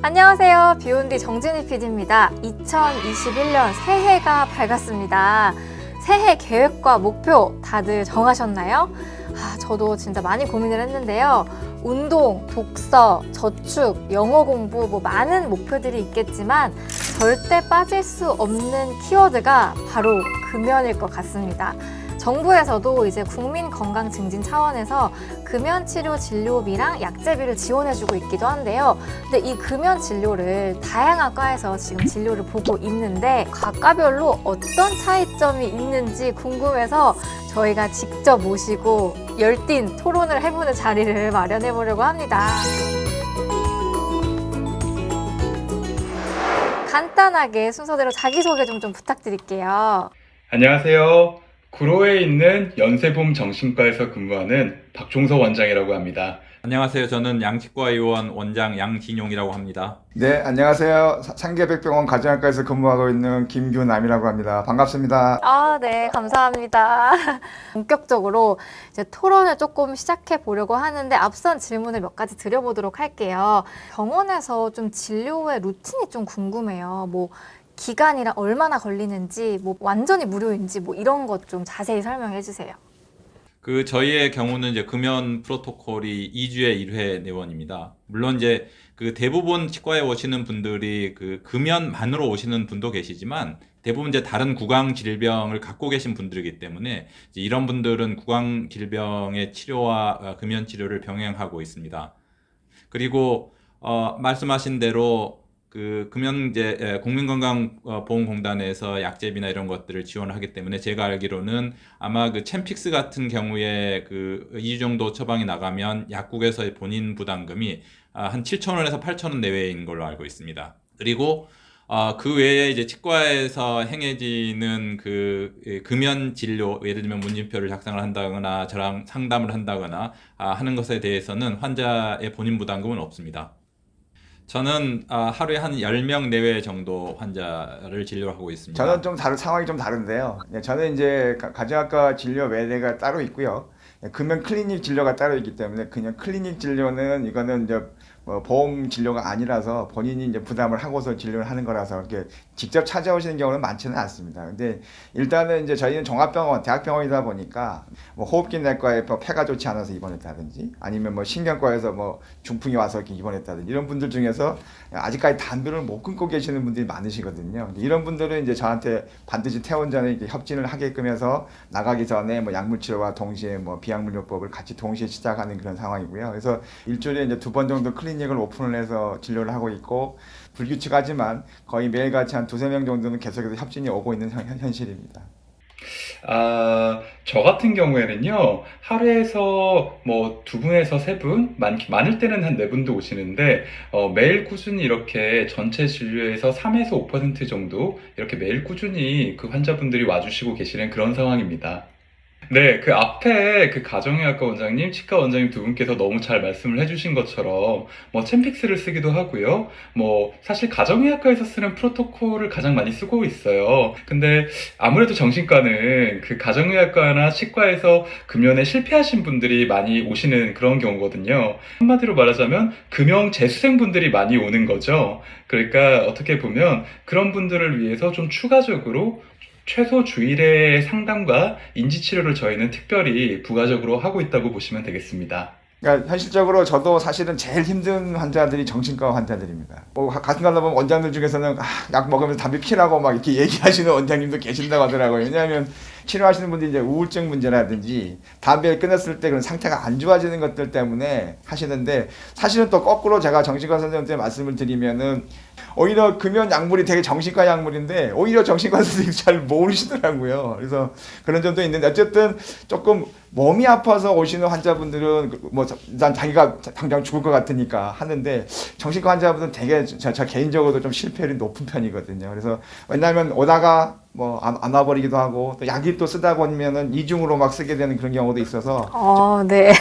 안녕하세요. 비욘디 정진희 PD입니다. 2021년 새해가 밝았습니다. 새해 계획과 목표 다들 정하셨나요? 저도 진짜 많이 고민을 했는데요. 운동, 독서, 저축, 영어 공부 많은 목표들이 있겠지만 절대 빠질 수 없는 키워드가 바로 금연일 것 같습니다. 정부에서도 이제 국민 건강 증진 차원에서 금연 치료 진료비랑 약제비를 지원해주고 있기도 한데요. 근데 이 금연 진료를 다양한 과에서 지금 진료를 보고 있는데 각 과별로 어떤 차이점이 있는지 궁금해서 저희가 직접 모시고 열띤 토론을 해보는 자리를 마련해 보려고 합니다. 간단하게 순서대로 자기소개 좀 부탁드릴게요. 안녕하세요. 구로에 있는 연세봄 정신과에서 근무하는 박종석 원장이라고 합니다. 안녕하세요. 저는 양치과의원 원장 양진용이라고 합니다. 네, 안녕하세요. 상계백병원 가정학과에서 근무하고 있는 김규남이라고 합니다. 반갑습니다. 네, 감사합니다. 본격적으로 이제 토론을 조금 시작해 보려고 하는데 앞선 질문을 몇 가지 드려보도록 할게요. 병원에서 좀 진료의 루틴이 좀 궁금해요. 기간이랑 얼마나 걸리는지, 완전히 무료인지 이런 것 좀 자세히 설명해 주세요. 저희의 경우는 이제 금연 프로토콜이 2주에 1회 내원입니다. 물론 이제 대부분 치과에 오시는 분들이 금연만으로 오시는 분도 계시지만 대부분 이제 다른 구강 질병을 갖고 계신 분들이기 때문에 이제 이런 분들은 구강 질병의 치료와 금연 치료를 병행하고 있습니다. 그리고 말씀하신 대로 금연제 국민건강보험공단에서 약제비나 이런 것들을 지원하기 때문에 제가 알기로는 아마 챔픽스 같은 경우에 2주 정도 처방이 나가면 약국에서의 본인 부담금이 한 7,000원에서 8,000원 내외인 걸로 알고 있습니다. 그리고 그 외에 이제 치과에서 행해지는 금연 진료, 예를 들면 문진표를 작성을 한다거나 저랑 상담을 한다거나 하는 것에 대해서는 환자의 본인 부담금은 없습니다. 저는 하루에 한 10명 내외 정도 환자를 진료하고 있습니다. 저는 상황이 좀 다른데요. 네, 저는 이제 가정학과 진료 외래가 따로 있고요. 금연 클리닉 진료가 따로 있기 때문에 그냥 클리닉 진료는 이거는 이제 보험 진료가 아니라서 본인이 이제 부담을 하고서 진료를 하는 거라서 이렇게 직접 찾아오시는 경우는 많지는 않습니다. 근데 일단은 이제 저희는 종합병원, 대학병원이다 보니까 호흡기 내과에 폐가 좋지 않아서 입원했다든지 아니면 신경과에서 중풍이 와서 이렇게 입원했다든지 이런 분들 중에서 아직까지 담배를 못 끊고 계시는 분들이 많으시거든요. 이런 분들은 이제 저한테 반드시 퇴원 전에 이렇게 협진을 하게끔 해서 나가기 전에 약물 치료와 동시에 비약물요법을 같이 동시에 시작하는 그런 상황이고요. 그래서 일주일에 이제 2번 정도 클리닉을 오픈을 해서 진료를 하고 있고 불규칙하지만 거의 매일같이 한 2-3명 정도는 계속해서 협진이 오고 있는 현실입니다. 저 같은 경우에는요, 하루에서 2분에서 3분, 많을 때는 한 4분도 오시는데, 매일 꾸준히 이렇게 전체 진료에서 3에서 5% 정도 이렇게 매일 꾸준히 환자분들이 와주시고 계시는 그런 상황입니다. 네, 앞에 가정의학과 원장님, 치과 원장님 두 분께서 너무 잘 말씀을 해주신 것처럼, 챔픽스를 쓰기도 하고요. 사실 가정의학과에서 쓰는 프로토콜을 가장 많이 쓰고 있어요. 근데 아무래도 정신과는 가정의학과나 치과에서 금연에 실패하신 분들이 많이 오시는 그런 경우거든요. 한마디로 말하자면, 금연 재수생분들이 많이 오는 거죠. 그러니까 어떻게 보면 그런 분들을 위해서 좀 추가적으로 최소 주일의 상담과 인지치료를 저희는 특별히 부가적으로 하고 있다고 보시면 되겠습니다. 그러니까 현실적으로 저도 사실은 제일 힘든 환자들이 정신과 환자들입니다. 가끔 가다 보면 원장들 중에서는 약 먹으면서 담배 피라고 이렇게 얘기하시는 원장님도 계신다고 하더라고요. 왜냐하면 치료하시는 분들이 이제 우울증 문제라든지 담배를 끊었을 때 그런 상태가 안 좋아지는 것들 때문에 하시는데 사실은 또 거꾸로 제가 정신과 선생님한테 말씀을 드리면은 오히려 금연 약물이 되게 정신과 약물인데 오히려 정신과 선생님이 잘 모르시더라고요. 그래서 그런 점도 있는데 어쨌든 조금 몸이 아파서 오시는 환자분들은 난 자기가 당장 죽을 것 같으니까 하는데 정신과 환자분들은 되게 저 개인적으로도 좀 실패율이 높은 편이거든요. 그래서 왜냐하면 오다가 안 와버리기도 하고 또 약이 또 쓰다 보면은 이중으로 쓰게 되는 그런 경우도 있어서. 네.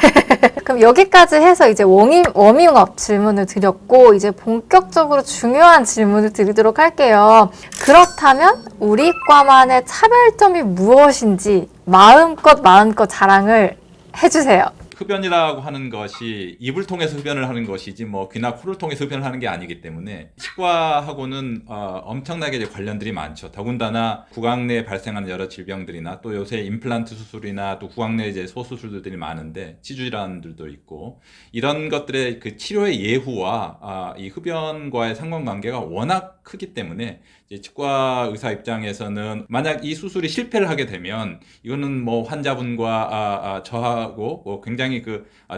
그럼 여기까지 해서 이제 워밍업 질문을 드렸고 이제 본격적으로 중요한 질문을 드리도록 할게요. 그렇다면 우리 과만의 차별점이 무엇인지 마음껏 자랑을 해주세요. 흡연이라고 하는 것이 입을 통해서 흡연을 하는 것이지 뭐 귀나 코를 통해서 흡연을 하는 게 아니기 때문에 치과하고는 엄청나게 이제 관련들이 많죠. 더군다나 구강 내에 발생하는 여러 질병들이나 또 요새 임플란트 수술이나 또 구강 내 이제 소수술들이 많은데 치주 질환들도 있고 이런 것들의 그 치료의 예후와 이 흡연과의 상관관계가 워낙 크기 때문에 이제 치과 의사 입장에서는 만약 이 수술이 실패를 하게 되면 이거는 뭐 환자분과 저하고 뭐 굉장히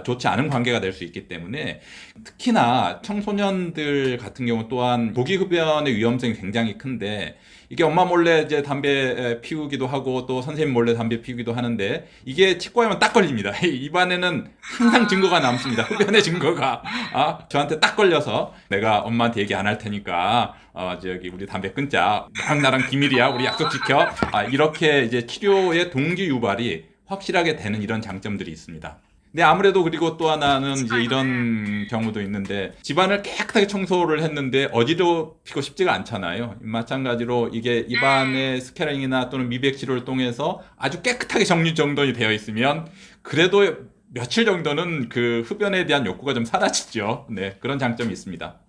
좋지 않은 관계가 될 수 있기 때문에 특히나 청소년들 같은 경우 또한 조기 흡연의 위험성이 굉장히 큰데 이게 엄마 몰래 이제 담배 피우기도 하고 또 선생님 몰래 담배 피우기도 하는데 이게 치과에 오면 딱 걸립니다. 입안에는 항상 증거가 남습니다. 흡연의 증거가 저한테 딱 걸려서 내가 엄마한테 얘기 안 할 테니까 저기 우리 담배 끊자. 나랑 비밀이야. 우리 약속 지켜. 이렇게 이제 치료의 동기 유발이 확실하게 되는 이런 장점들이 있습니다. 근데 아무래도 그리고 또 하나는 이제 이런 경우도 있는데 집안을 깨끗하게 청소를 했는데 어지럽히고 싶지가 않잖아요. 마찬가지로 이게 입안의 스캐닝이나 또는 미백 치료를 통해서 아주 깨끗하게 정리정돈이 되어 있으면 그래도 며칠 정도는 그 흡연에 대한 욕구가 좀 사라지죠. 네, 그런 장점이 있습니다.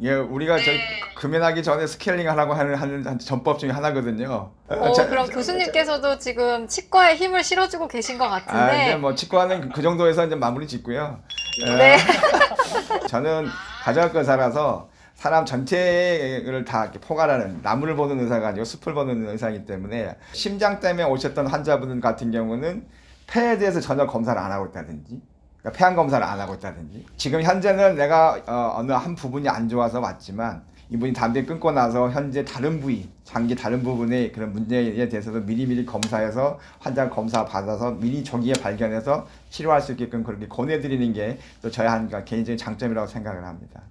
예, 우리가 저희 금연하기 전에 스케일링 하라고 하는 전법 중에 하나거든요. 그럼 교수님께서도 지금 치과에 힘을 실어주고 계신 것 같은데. 이제 뭐 치과는 그 정도에서 이제 마무리 짓고요. 네. 저는 가정학과 의사라서 사람 전체를 다 이렇게 포괄하는 나무를 보는 의사가 아니고 숲을 보는 의사이기 때문에 심장 때문에 오셨던 환자분 같은 경우는 폐에 대해서 전혀 검사를 안 하고 있다든지 그러니까 폐암 검사를 안 하고 있다든지 지금 현재는 내가 어느 한 부분이 안 좋아서 왔지만 이분이 담배 끊고 나서 현재 다른 부위, 장기 다른 부분의 그런 문제에 대해서도 미리미리 검사해서 환자 검사 받아서 미리 조기에 발견해서 치료할 수 있게끔 그렇게 권해드리는 게 또 저희 개인적인 장점이라고 생각을 합니다.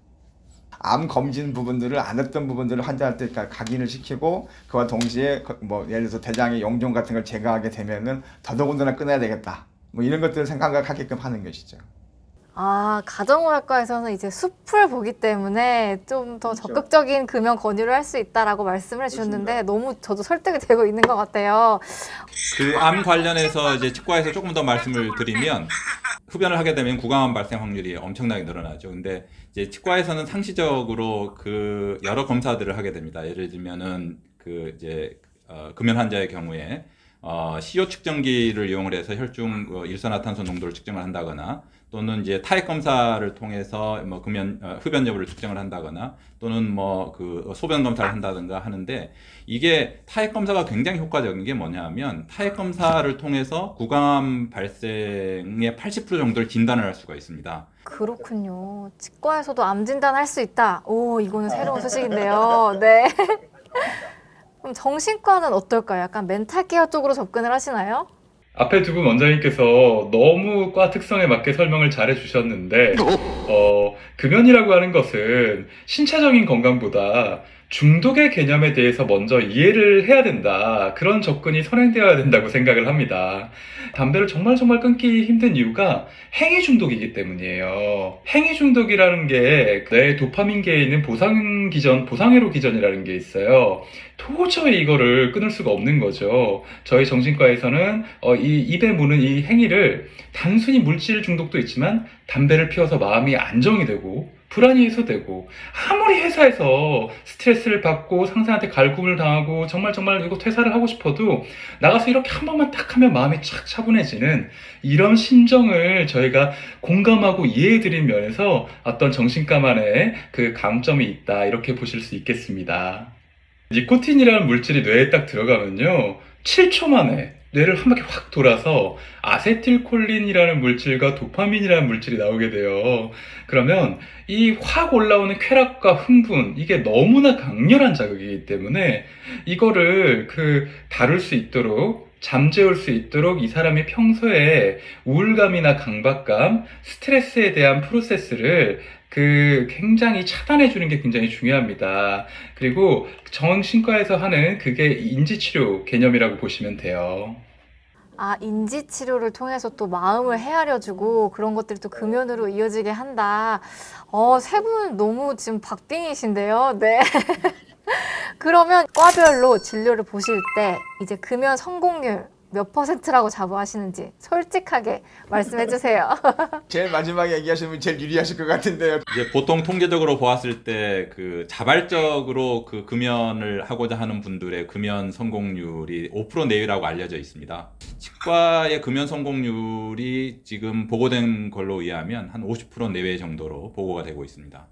암 검진 부분들을 안 했던 부분들을 환자한테 각인을 시키고 그와 동시에 뭐 예를 들어서 대장의 용종 같은 걸 제거하게 되면은 더더군다나 끊어야 되겠다. 뭐 이런 것들을 생각하게끔 하는 것이죠. 가정의학과에서는 이제 숲을 보기 때문에 좀 더 그렇죠. 적극적인 금연 권유를 할 수 있다라고 말씀을 해주셨는데 너무 저도 설득이 되고 있는 것 같아요. 그 암 관련해서 이제 치과에서 조금 더 말씀을 드리면 흡연을 하게 되면 구강암 발생 확률이 엄청나게 늘어나죠. 근데 이제 치과에서는 상시적으로 그 여러 검사들을 하게 됩니다. 예를 들면은 그 이제 금연 환자의 경우에 CO 측정기를 이용을 해서 혈중 일산화탄소 농도를 측정을 한다거나 또는 이제 타액 검사를 통해서 뭐 흡연 여부를 측정을 한다거나 또는 뭐 그 소변 검사를 한다든가 하는데 이게 타액 검사가 굉장히 효과적인 게 뭐냐면 타액 검사를 통해서 구강암 발생의 80% 정도를 진단을 할 수가 있습니다. 그렇군요. 치과에서도 암 진단할 수 있다. 오, 이거는 새로운 소식인데요. 네. 그럼 정신과는 어떨까요? 약간 멘탈 케어 쪽으로 접근을 하시나요? 앞에 두 분 원장님께서 너무 과 특성에 맞게 설명을 잘 해주셨는데, 금연이라고 하는 것은 신체적인 건강보다 중독의 개념에 대해서 먼저 이해를 해야 된다. 그런 접근이 선행되어야 된다고 생각을 합니다. 담배를 정말 끊기 힘든 이유가 행위 중독이기 때문이에요. 행위 중독이라는 게 뇌 도파민계에 있는 보상회로 기전이라는 게 있어요. 도저히 이거를 끊을 수가 없는 거죠. 저희 정신과에서는 이 입에 무는 이 행위를 단순히 물질 중독도 있지만 담배를 피워서 마음이 안정이 되고 불안이 해소되고 아무리 회사에서 스트레스를 받고 상사한테 갈굼을 당하고 정말 이거 퇴사를 하고 싶어도 나가서 이렇게 한 번만 딱 하면 마음이 착 차분해지는 이런 심정을 저희가 공감하고 이해해드린 면에서 어떤 정신과만의 그 강점이 있다 이렇게 보실 수 있겠습니다. 니코틴이라는 물질이 뇌에 딱 들어가면요 7초 만에 뇌를 한 바퀴 확 돌아서 아세틸콜린이라는 물질과 도파민이라는 물질이 나오게 돼요. 그러면 이 확 올라오는 쾌락과 흥분 이게 너무나 강렬한 자극이기 때문에 이거를 다룰 수 있도록 잠재울 수 있도록 이 사람이 평소에 우울감이나 강박감, 스트레스에 대한 프로세스를 굉장히 차단해주는 게 굉장히 중요합니다. 그리고 정신과에서 하는 그게 인지치료 개념이라고 보시면 돼요. 인지치료를 통해서 또 마음을 헤아려주고 그런 것들이 또 금연으로 이어지게 한다. 세 분 너무 지금 박빙이신데요. 네. 그러면 과별로 진료를 보실 때 이제 금연 성공률 몇 %라고 자부하시는지 솔직하게 말씀해 주세요. 제일 마지막에 얘기하시는 분이 제일 유리하실 것 같은데요. 이제 보통 통계적으로 보았을 때 그 자발적으로 그 금연을 하고자 하는 분들의 금연 성공률이 5% 내외라고 알려져 있습니다. 치과의 금연 성공률이 지금 보고된 걸로 의하면 한 50% 내외 정도로 보고가 되고 있습니다.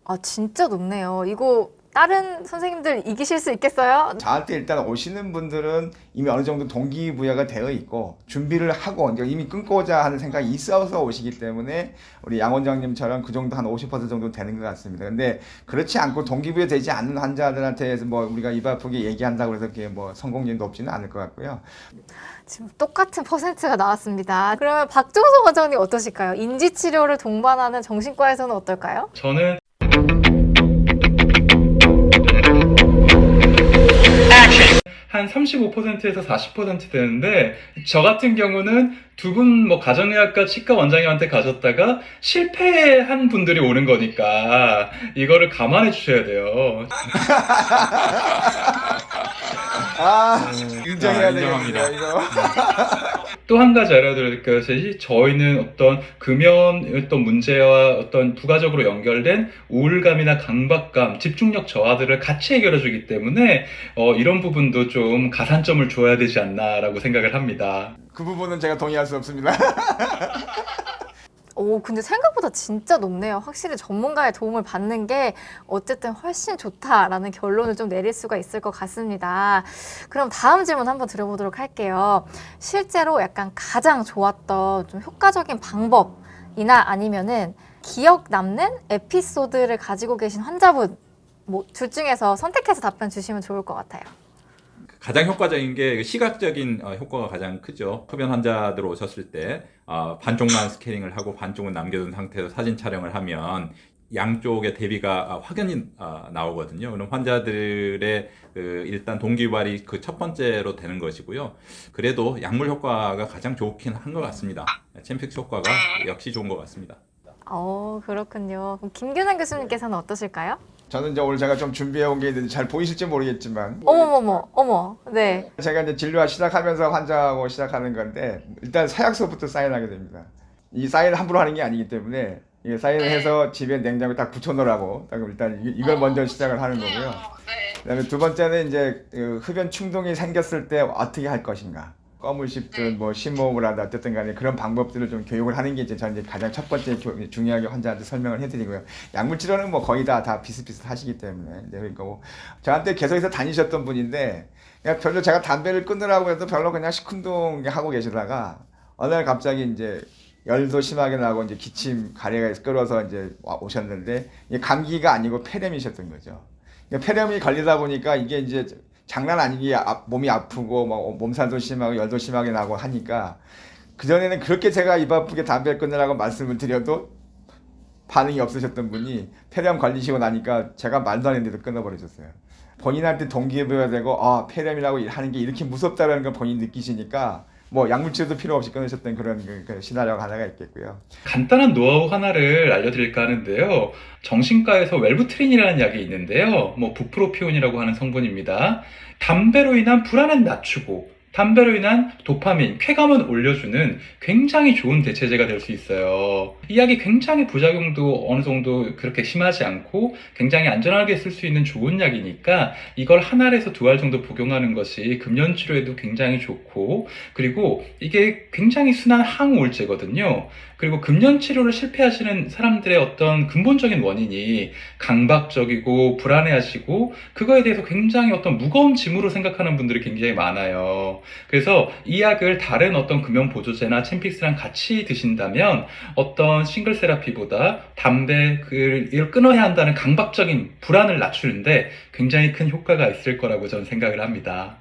아, 진짜 높네요. 이거 다른 선생님들 이기실 수 있겠어요? 저한테 일단 오시는 분들은 이미 어느 정도 동기부여가 되어 있고 준비를 하고 이제 이미 끊고자 하는 생각이 있어서 오시기 때문에 우리 양 원장님처럼 그 정도 한 50% 정도 되는 것 같습니다. 근데 그렇지 않고 동기부여 되지 않는 환자들한테 뭐 우리가 입 아프게 얘기한다고 해서 그게 뭐 성공률이 높지는 않을 것 같고요. 지금 똑같은 퍼센트가 나왔습니다. 그러면 박종석 원장님 어떠실까요? 인지치료를 동반하는 정신과에서는 어떨까요? 저는 한 35%에서 40% 되는데, 저 같은 경우는 두 분 뭐 가정의학과 치과 원장님한테 가셨다가 실패한 분들이 오는 거니까 이거를 감안해 주셔야 돼요. 인정해야 인정합니다. 되겠네요, 이거. 또 한 가지 알아드릴 것이, 저희는 어떤 금연 어떤 문제와 어떤 부가적으로 연결된 우울감이나 강박감, 집중력 저하들을 같이 해결해 주기 때문에 이런 부분도 좀 가산점을 줘야 되지 않나라고 생각을 합니다. 그 부분은 제가 동의할 수 없습니다. 오, 근데 생각보다 진짜 높네요. 확실히 전문가의 도움을 받는 게 어쨌든 훨씬 좋다라는 결론을 좀 내릴 수가 있을 것 같습니다. 그럼 다음 질문 한번 드려보도록 할게요. 실제로 약간 가장 좋았던 좀 효과적인 방법이나 아니면은 기억 남는 에피소드를 가지고 계신 환자분, 뭐 둘 중에서 선택해서 답변 주시면 좋을 것 같아요. 가장 효과적인 게 시각적인 효과가 가장 크죠. 흡연 환자들 오셨을 때 반쪽만 스캐닝을 하고 반쪽은 남겨둔 상태에서 사진 촬영을 하면 양쪽의 대비가 확연히 나오거든요. 그럼 환자들의 일단 동기유발이 그 첫 번째로 되는 것이고요. 그래도 약물 효과가 가장 좋긴 한 것 같습니다. 챔픽스 효과가 역시 좋은 것 같습니다. 그렇군요. 그럼 김균환 교수님께서는 어떠실까요? 저는 이제 오늘 제가 좀 준비해 온 게 있는데 잘 보이실지 모르겠지만 어머, 네. 제가 이제 진료 시작하면서 환자하고 시작하는 건데 일단 서약서부터 사인하게 됩니다. 이 사인을 함부로 하는 게 아니기 때문에 이 사인을 해서 집에 냉장고에 딱 붙여놓으라고 딱 일단 이걸 먼저 시작을 하는 거고요. 그다음에 두 번째는 이제 흡연 충동이 생겼을 때 어떻게 할 것인가. 껌을 씹든 뭐 심호흡을 하든 어쨌든 간에 그런 방법들을 좀 교육을 하는 게 저는 이제 가장 첫 번째 중요하게 환자한테 설명을 해드리고요. 약물 치료는 뭐 거의 다 비슷비슷하시기 때문에 이제 그러니까 뭐 저한테 계속해서 다니셨던 분인데 그냥 별로 제가 담배를 끊으라고 해도 별로 그냥 시큰둥하고 계시다가 어느 날 갑자기 이제 열도 심하게 나고 이제 기침 가래가 끌어서 이제 오셨는데 이게 감기가 아니고 폐렴이셨던 거죠. 폐렴이 걸리다 보니까 이게 이제 장난 아니게 몸이 아프고 뭐 몸살도 심하고 열도 심하게 나고 하니까 그전에는 그렇게 제가 입 아프게 담배 끊으라고 말씀을 드려도 반응이 없으셨던 분이 폐렴 걸리시고 나니까 제가 말도 안 했는데도 끊어버리셨어요. 본인한테 동기부여가 되고 폐렴이라고 하는 게 이렇게 무섭다는 걸 본인이 느끼시니까 뭐 약물치료도 필요 없이 끊으셨던 그런 시나리오가 하나가 있겠고요. 간단한 노하우 하나를 알려드릴까 하는데요. 정신과에서 웰부트린이라는 약이 있는데요. 뭐 부프로피온이라고 하는 성분입니다. 담배로 인한 불안은 낮추고 담배로 인한 도파민, 쾌감은 올려주는 굉장히 좋은 대체제가 될 수 있어요. 이 약이 굉장히 부작용도 어느 정도 그렇게 심하지 않고 굉장히 안전하게 쓸 수 있는 좋은 약이니까 이걸 한 알에서 두 알 정도 복용하는 것이 금연 치료에도 굉장히 좋고, 그리고 이게 굉장히 순한 항우울제거든요. 그리고 금연 치료를 실패하시는 사람들의 어떤 근본적인 원인이 강박적이고 불안해하시고 그거에 대해서 굉장히 어떤 무거운 짐으로 생각하는 분들이 굉장히 많아요. 그래서 이 약을 다른 어떤 금연 보조제나 챔픽스랑 같이 드신다면 어떤 싱글 세라피보다 담배를 끊어야 한다는 강박적인 불안을 낮추는데 굉장히 큰 효과가 있을 거라고 저는 생각을 합니다.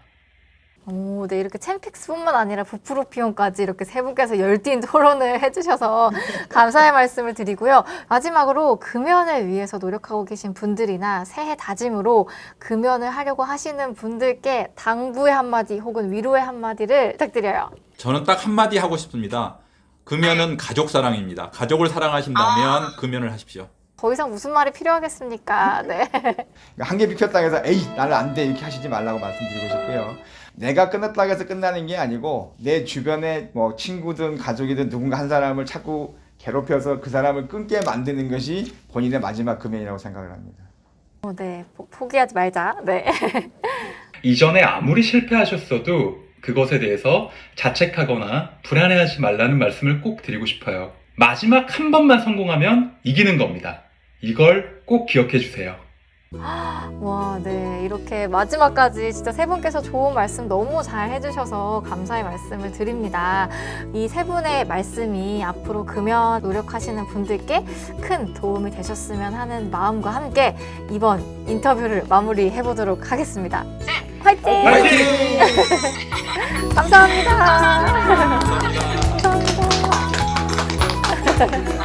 네, 이렇게 챔픽스뿐만 아니라 부프로피온까지 이렇게 세 분께서 열띤 토론을 해주셔서 감사의 말씀을 드리고요. 마지막으로 금연을 위해서 노력하고 계신 분들이나 새해 다짐으로 금연을 하려고 하시는 분들께 당부의 한마디 혹은 위로의 한마디를 부탁드려요. 저는 딱 한마디 하고 싶습니다. 금연은 가족 사랑입니다. 가족을 사랑하신다면 금연을 하십시오. 더 이상 무슨 말이 필요하겠습니까? 네. 한개 비켰다 해서 에이 나는 안 돼 이렇게 하시지 말라고 말씀드리고 싶고요. 내가 끊었다고 해서 끝나는 게 아니고 내 주변에 뭐 친구든 가족이든 누군가 한 사람을 자꾸 괴롭혀서 그 사람을 끊게 만드는 것이 본인의 마지막 금연이라고 생각을 합니다. 네, 포기하지 말자. 네. 이전에 아무리 실패하셨어도 그것에 대해서 자책하거나 불안해하지 말라는 말씀을 꼭 드리고 싶어요. 마지막 한 번만 성공하면 이기는 겁니다. 이걸 꼭 기억해 주세요. 와, 네. 이렇게 마지막까지 진짜 세 분께서 좋은 말씀 너무 잘 해주셔서 감사의 말씀을 드립니다. 이 세 분의 말씀이 앞으로 금연 노력하시는 분들께 큰 도움이 되셨으면 하는 마음과 함께 이번 인터뷰를 마무리해 보도록 하겠습니다. 화이팅! 화이팅! 감사합니다. 감사합니다.